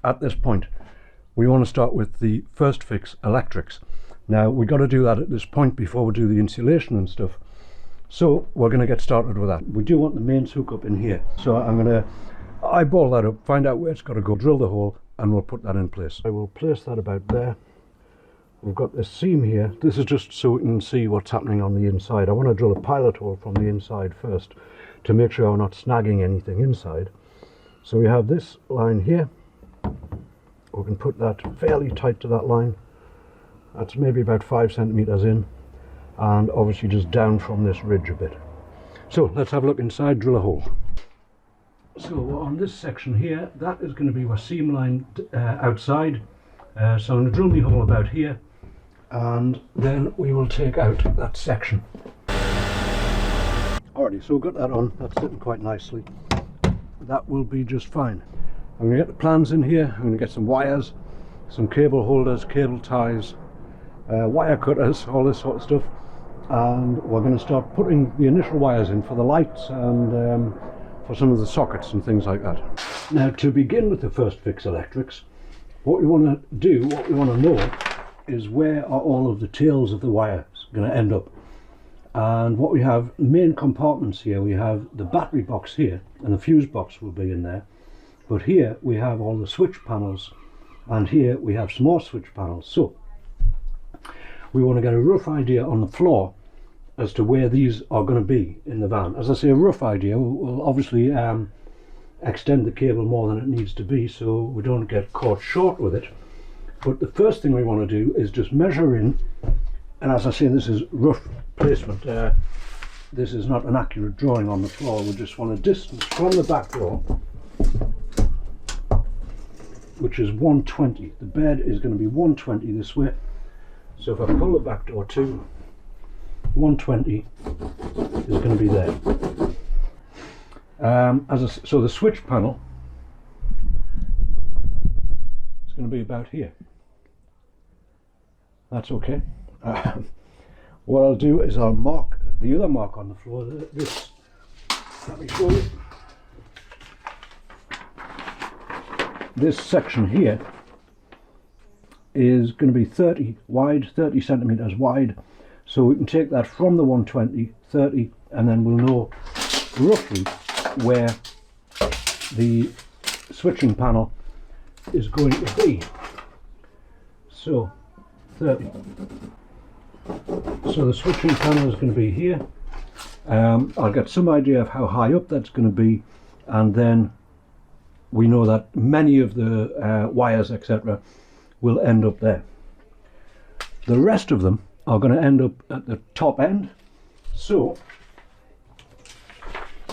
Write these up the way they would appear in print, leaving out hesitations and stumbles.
at this point, we want to start with the first fix electrics. Now we've got to do that at this point before we do the insulation and stuff. So we're going to get started with that. We do want the mains hookup in here. So I'm going to eyeball that up, find out where it's got to go, drill the hole, and we'll put that in place. I will place that about there. We've got this seam here. This is just so we can see what's happening on the inside. I want to drill a pilot hole from the inside first to make sure we're not snagging anything inside. So we have this line here. We can put that fairly tight to that line. That's maybe about 5 centimeters in, and obviously just down from this ridge a bit. So let's have a look inside, drill a hole. So on this section here, that is going to be our seam line outside. So I'm going to drill my hole about here, and then we will take out that section. Alrighty, so we've got that on. That's sitting quite nicely. That will be just fine. I'm going to get the plans in here. I'm going to get some wires, some cable holders, cable ties, wire cutters, all this sort of stuff, and we're going to start putting the initial wires in for the lights and for some of the sockets and things like that. Now, to begin with the first fix electrics, what we want to do, what we want to know, is where are all of the tails of the wires going to end up. And what we have, main compartments here, we have the battery box here, and the fuse box will be in there. But here we have all the switch panels, and here we have some more switch panels. So we want to get a rough idea on the floor as to where these are going to be in the van. As I say, a rough idea. We'll obviously extend the cable more than it needs to be so we don't get caught short with it. But the first thing we want to do is just measure in, and as I say, this is rough placement. This is not an accurate drawing on the floor. We just want a distance from the back door, which is 120. The bed is going to be 120 this way. So if I pull the back door to 120 is going to be there. So the switch panel is going to be about here. That's okay. What I'll do is I'll mark the other mark on the floor. This, let me show you. This section here is going to be 30 wide, 30 centimeters wide. So we can take that from the 120, 30, and then we'll know roughly where the switching panel is going to be. So 30. So the switching panel is going to be here. I'll get some idea of how high up that's going to be, and then we know that many of the wires, etc., will end up there. The rest of them are going to end up at the top end. So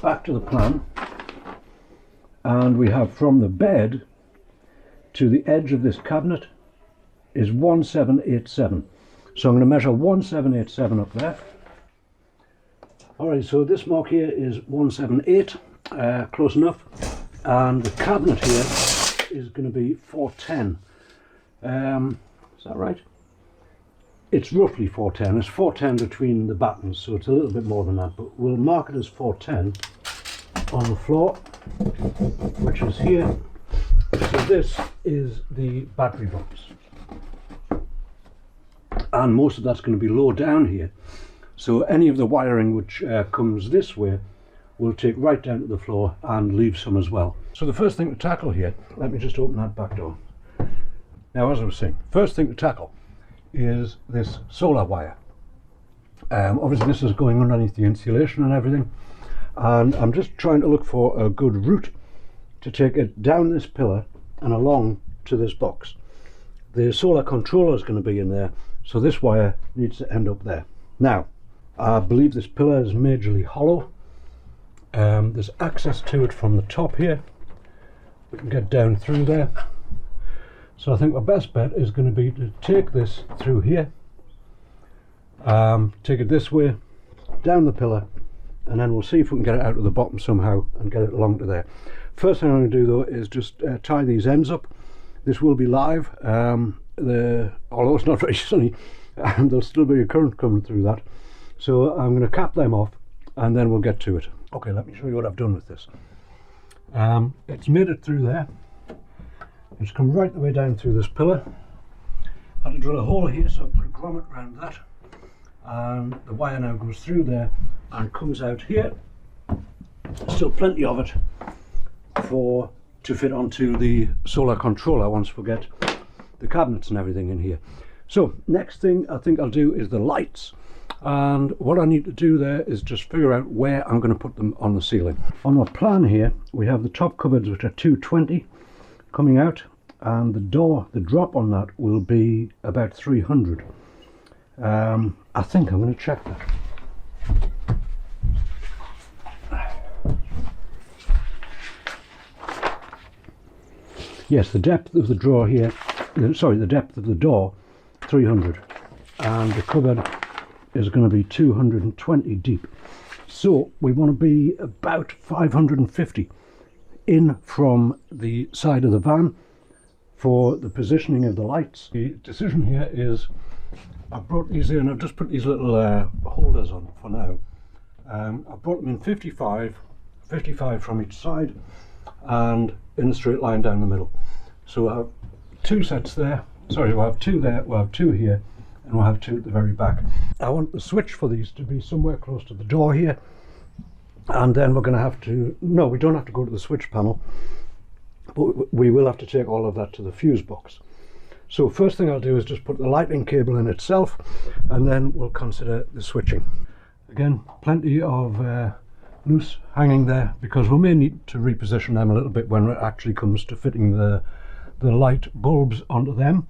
back to the plan, and we have from the bed to the edge of this cabinet is 1787. So I'm going to measure 1787 up there. Alright, so this mark here is 178, close enough, and the cabinet here is going to be 410. Is that right? It's roughly 410. It's 410 between the battens, so it's a little bit more than that, but we'll mark it as 410 on the floor, which is here. So this is the battery box, and most of that's going to be low down here, so any of the wiring which comes this way will take right down to the floor and leave some as well. So the first thing to tackle here, let me just open that back door. Now, as I was saying, first thing to tackle is this solar wire. Obviously this is going underneath the insulation and everything, and I'm just trying to look for a good route to take it down this pillar and along to this box. The solar controller is going to be in there, so this wire needs to end up there. Now, I believe this pillar is majorly hollow. There's access to it from the top here. We can get down through there. So I think our best bet is going to be to take this through here, take it this way, down the pillar, and then we'll see if we can get it out of the bottom somehow and get it along to there. First thing I'm going to do though is just tie these ends up. This will be live, although it's not very sunny, there'll still be a current coming through that. So I'm going to cap them off and then we'll get to it. Okay, let me show you what I've done with this. It's made it through there. It's come right the way down through this pillar. Had to drill a hole here, so I put a grommet around that, and the wire now goes through there and comes out here. Still plenty of it to fit onto the solar controller once we get the cabinets and everything in here. So next thing I think I'll do is the lights, and what I need to do there is just figure out where I'm going to put them on the ceiling. On our plan here we have the top cupboards, which are 220 coming out, and the drop on that will be about 300. I think I'm going to check that. Yes, the depth of the drawer here, sorry, the depth of the door, 300, and the cupboard is going to be 220 deep. So we want to be about 550 in from the side of the van for the positioning of the lights. The decision here is I brought these in. I've just put these little holders on for now. I brought them in 55 from each side and in a straight line down the middle. So we'll have two sets there, sorry, we'll have two there, we'll have two here, and we'll have two at the very back. I want the switch for these to be somewhere close to the door here, and then we're going to have to, no, we don't have to go to the switch panel, but we will have to take all of that to the fuse box. So first thing I'll do is just put the lighting cable in itself, and then we'll consider the switching. Again, plenty of loose hanging there, because we may need to reposition them a little bit when it actually comes to fitting the light bulbs onto them.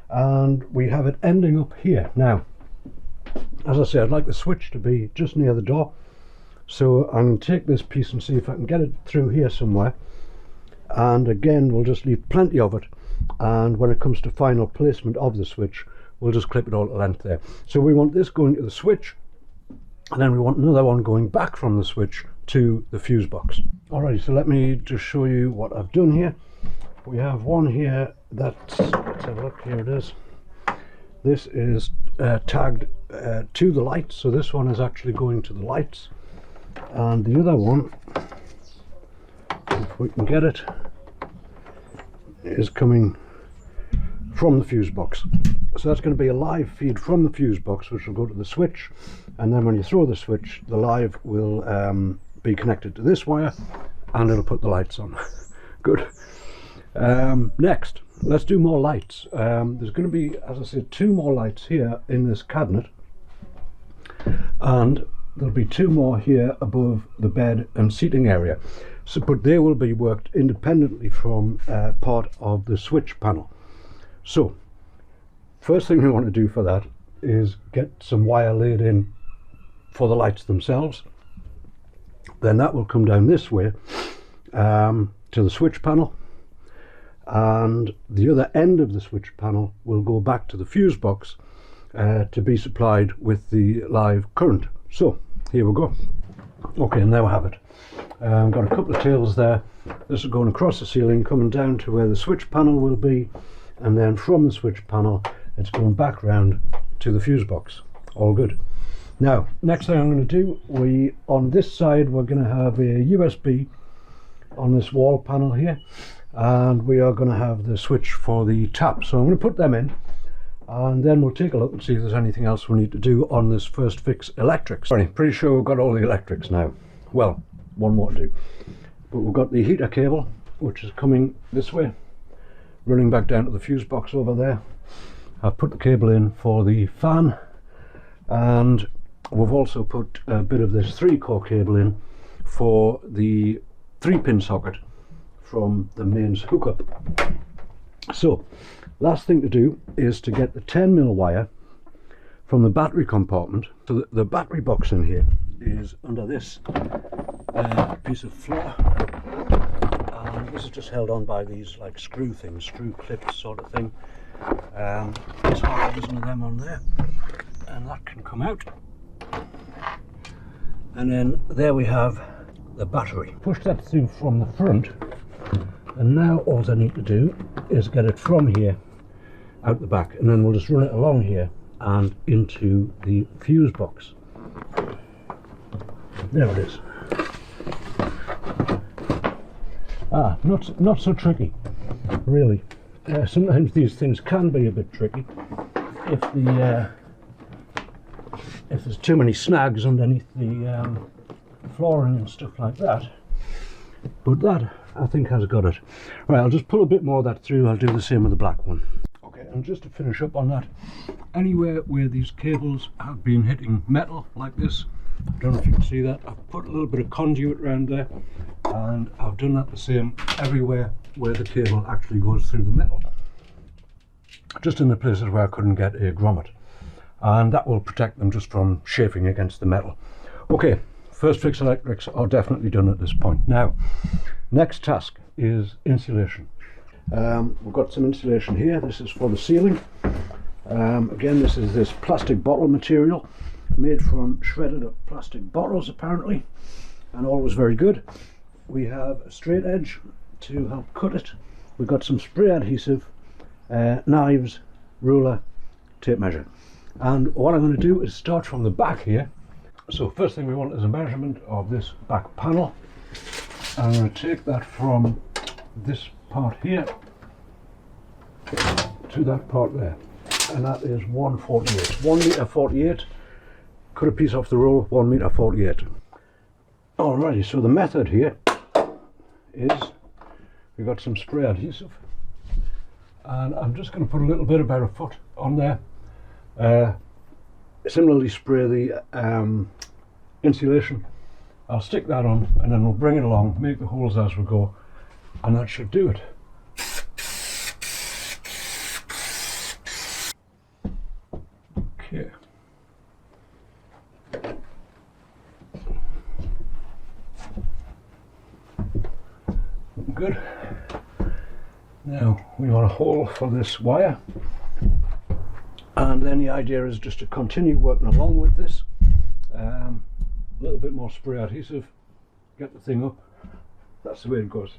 And we have it ending up here. Now, as I say, I'd like the switch to be just near the door, so I'm going to take this piece and see if I can get it through here somewhere, and again we'll just leave plenty of it, and when it comes to final placement of the switch we'll just clip it all to length there. So we want this going to the switch, and then we want another one going back from the switch to the fuse box. Alright, so let me just show you what I've done here. We have one here that's, let's have a look, here it is. This is tagged to the lights, so this one is actually going to the lights, and the other one, if we can get it, is coming from the fuse box. So that's going to be a live feed from the fuse box, which will go to the switch, and then when you throw the switch, the live will be connected to this wire, and it'll put the lights on. Good. Next, let's do more lights. There's going to be, as I said, two more lights here in this cabinet, and there'll be two more here above the bed and seating area. So, but they will be worked independently from part of the switch panel. So first thing we want to do for that is get some wire laid in for the lights themselves. Then that will come down this way to the switch panel, and the other end of the switch panel will go back to the fuse box to be supplied with the live current. So here we go. Okay, now I have it. I've got a couple of tails there. This is going across the ceiling, coming down to where the switch panel will be, and then from the switch panel it's going back round to the fuse box. All good. Now, next thing I'm going to do, on this side we're going to have a USB on this wall panel here, and we are going to have the switch for the tap. So I'm going to put them in, and then we'll take a look and see if there's anything else we need to do on this first fix electrics. Sorry, pretty sure we've got all the electrics now. Well, one more to do. But we've got the heater cable, which is coming this way, running back down to the fuse box over there. I've put the cable in for the fan, and we've also put a bit of this 3-core cable in for the 3-pin socket from the mains hookup. So last thing to do is to get the 10mm wire from the battery compartment. So the battery box in here is under this piece of floor, and this is just held on by these like screw things, screw clips sort of thing. There's half a dozen of them on there, and that can come out, and then there we have the battery. Push that through from the front, and now all I need to do is get it from here out the back, and then we'll just run it along here and into the fuse box. There it is. Not so tricky. really. Sometimes these things can be a bit tricky if there's too many snags underneath the flooring and stuff like that. But that, I think, has got it. Right, I'll just pull a bit more of that through. I'll do the same with the black one. Okay, and just to finish up on that, anywhere where these cables have been hitting metal like this, I don't know if you can see that, I've put a little bit of conduit around there, and I've done that the same everywhere where the cable actually goes through the metal, just in the places where I couldn't get a grommet, and that will protect them just from chafing against the metal. Okay, first fix electrics are definitely done at this point. Now, next task is insulation. We've got some insulation here. This is for the ceiling. Again, this is this plastic bottle material made from shredded up plastic bottles apparently, and always very good. We have a straight edge to help cut it. We've got some spray adhesive, knives, ruler, tape measure. And what I'm going to do is start from the back here. So first thing we want is a measurement of this back panel. I'm going to take that from this part here to that part there, and that is 148. 1 meter 48. Cut a piece off the roll, 1 meter 48. Alrighty, so the method here is we've got some spray adhesive, and I'm just going to put a little bit, about a foot, on there. Similarly, spray the insulation. I'll stick that on, and then we'll bring it along, make the holes as we go, and that should do it. Okay. Good. Now we want a hole for this wire, and then the idea is just to continue working along with this. A little bit more spray adhesive, get the thing up. That's the way it goes.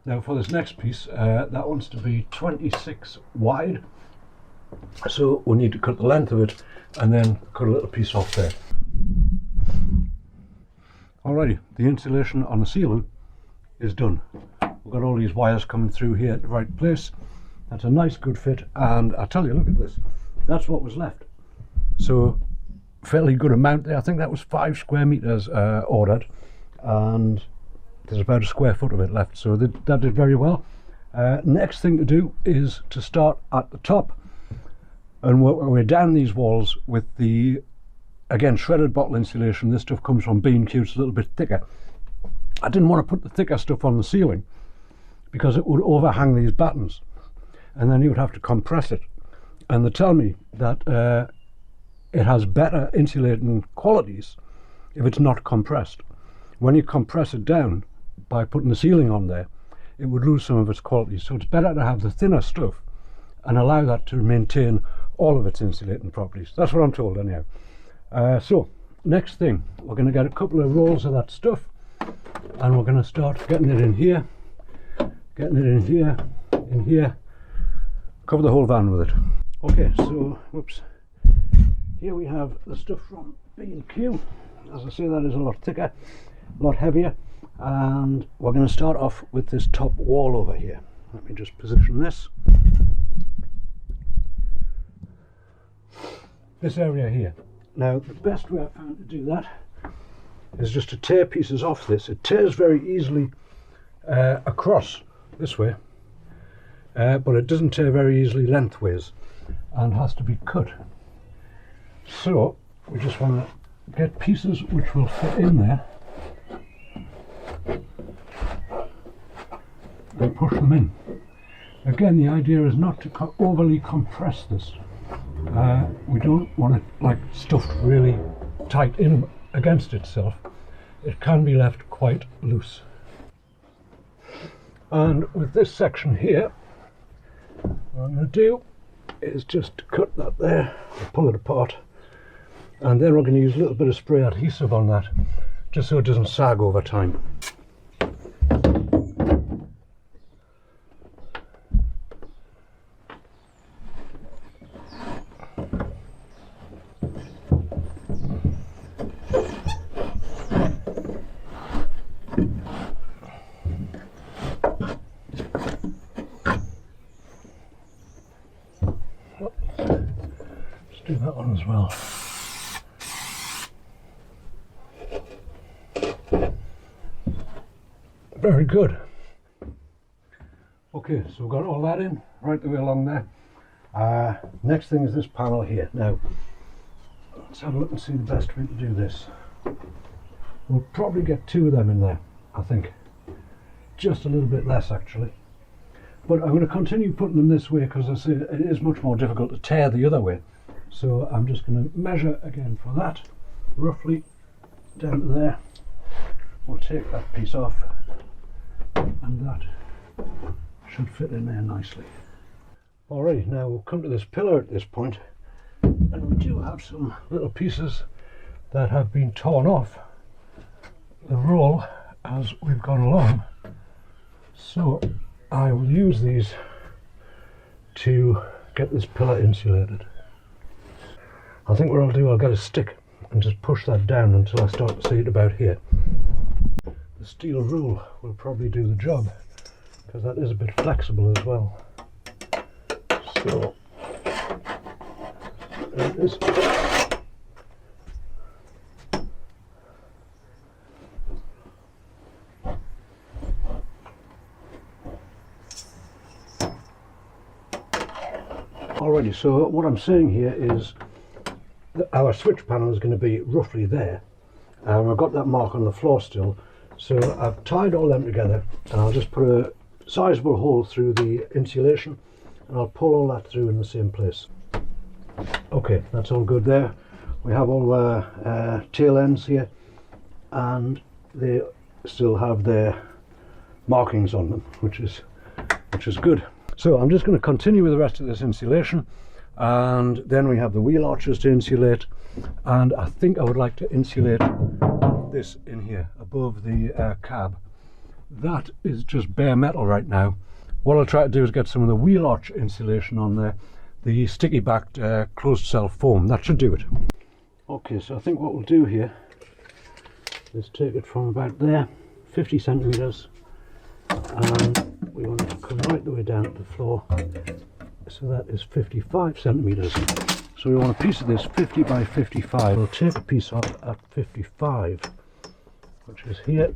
Now for this next piece, that wants to be 26 wide, so we need to cut the length of it and then cut a little piece off there. Alrighty, the insulation on the ceiling is done. We've got all these wires coming through here at the right place. That's a nice good fit, and I tell you, look at this, that's what was left. So fairly good amount there. I think that was 5 square meters ordered, and there's about a square foot of it left, so that did very well. Next thing to do is to start at the top and work our way down these walls with the, again, shredded bottle insulation. This stuff comes from B&Q, it's a little bit thicker. I didn't want to put the thicker stuff on the ceiling because it would overhang these battens, and then you would have to compress it, and they tell me that it has better insulating qualities if it's not compressed. When you compress it down by putting the ceiling on there, it would lose some of its qualities, so it's better to have the thinner stuff and allow that to maintain all of its insulating properties. That's what I'm told anyhow. So next thing, we're going to get a couple of rolls of that stuff, and we're going to start getting it in here, in here, cover the whole van with it. Okay, so whoops, here we have the stuff from B&Q. As I say, that is a lot thicker, a lot heavier, and we're going to start off with this top wall over here. Let me just position this area here. Now the best way I found to do that is just to tear pieces off this. It tears very easily across this way, but it doesn't tear very easily lengthways and has to be cut. So we just want to get pieces which will fit in there and push them in. Again, the idea is not to overly compress this. We don't want it like stuffed really tight in against itself. It can be left quite loose. And with this section here, what I'm going to do is just cut that there, pull it apart, and then we're going to use a little bit of spray adhesive on that, just so it doesn't sag over time. do that one as well. Very good. Okay, so we've got all that in right the way along there. Next thing is this panel here. Now, let's have a look and see the best way to do this. We'll probably get 2 of them in there, I think. Just a little bit less actually. But I'm going to continue putting them this way because I say it is much more difficult to tear the other way. So I'm just going to measure again for that, roughly down to there. We'll take that piece off, and that should fit in there nicely. Alright, now we'll come to this pillar at this point, and we do have some little pieces that have been torn off the roll as we've gone along. So I will use these to get this pillar insulated. I think what I'll do, I'll get a stick and just push that down until I start to see it about here. The steel rule will probably do the job because that is a bit flexible as well. So there it is. Alrighty, so what I'm saying here is that our switch panel is going to be roughly there. I've got that mark on the floor still, so I've tied all them together, and I'll just put a sizable hole through the insulation, and I'll pull all that through in the same place. Okay, that's all good there. We have all our tail ends here, and they still have their markings on them, which is good. So I'm just going to continue with the rest of this insulation, and then we have the wheel arches to insulate, and I think I would like to insulate this in here above the cab. That is just bare metal right now. What I'll try to do is get some of the wheel arch insulation on there, the sticky backed closed cell foam. That should do it. Okay, so I think what we'll do here is take it from about there, 50 centimeters, and we want it to come right the way down to the floor. So that is 55 centimeters. So we want a piece of this 50 by 55. We'll take a piece off at 55, which is here.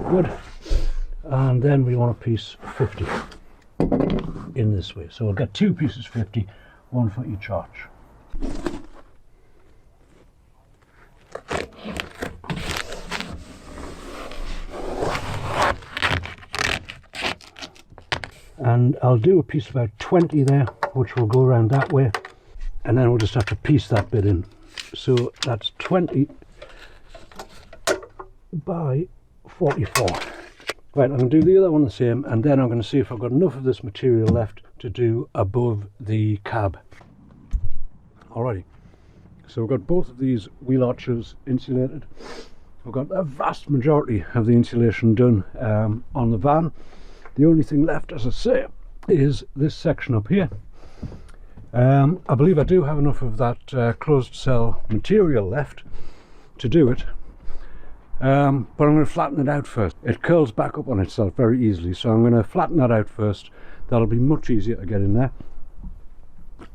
Good. And then we want a piece 50 in this way. So we'll get 2 pieces 50, one for each arch. And I'll do a piece about 20 there, which will go around that way, and then we'll just have to piece that bit in. So that's 20 by 44. Right, I'm going to do the other one the same, and then I'm going to see if I've got enough of this material left to do above the cab. Alrighty, so we've got both of these wheel arches insulated. We've got a vast majority of the insulation done on the van. The only thing left, as I say, is this section up here. I believe I do have enough of that closed cell material left to do it, but I'm going to flatten it out first. It curls back up on itself very easily, so I'm going to flatten that out first. That'll be much easier to get in there.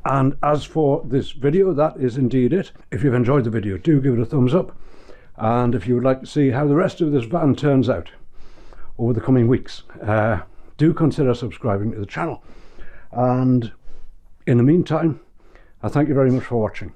And as for this video, that is indeed it. If you've enjoyed the video, do give it a thumbs up, and if you would like to see how the rest of this van turns out over the coming weeks, do consider subscribing to the channel. And in the meantime, I thank you very much for watching.